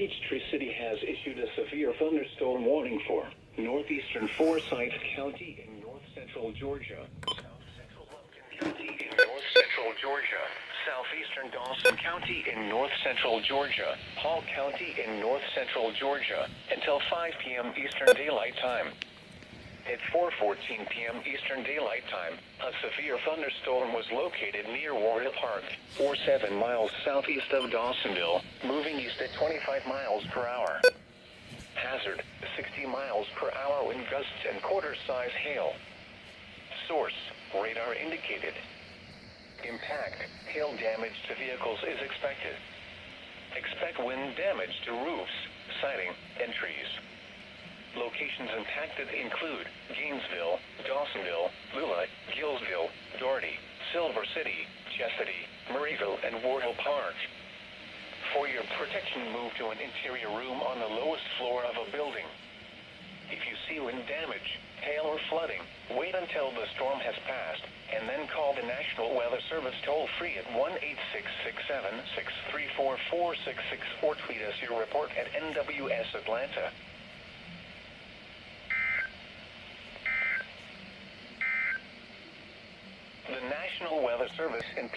Peachtree City has issued a severe thunderstorm warning for northeastern Forsyth County in north-central Georgia, south-central Logan County in north-central Georgia, southeastern Dawson County in north-central Georgia, Hall County in north-central Georgia, until 5 p.m. Eastern Daylight Time. At 4:14 p.m. Eastern Daylight Time, a severe thunderstorm was located near Warhill Park, 7 miles southeast of Dawsonville, moving east at 25 miles per hour. Hazard, 60 miles per hour wind gusts and quarter-size hail. Source, radar indicated. Impact, hail damage to vehicles is expected. Expect wind damage to roofs, siding, and trees. Locations impacted include Gainesville, Dawsonville, Lula, Gillsville, Doherty, Silver City, Chesadee, Murrayville, and Warhill Park. For your protection, move to an interior room on the lowest floor of a building. If you see wind damage, hail, or flooding, wait until the storm has passed, and then call the National Weather Service toll-free at 1-866-7-634-4666 or tweet us your report at NWS Atlanta. The National Weather Service in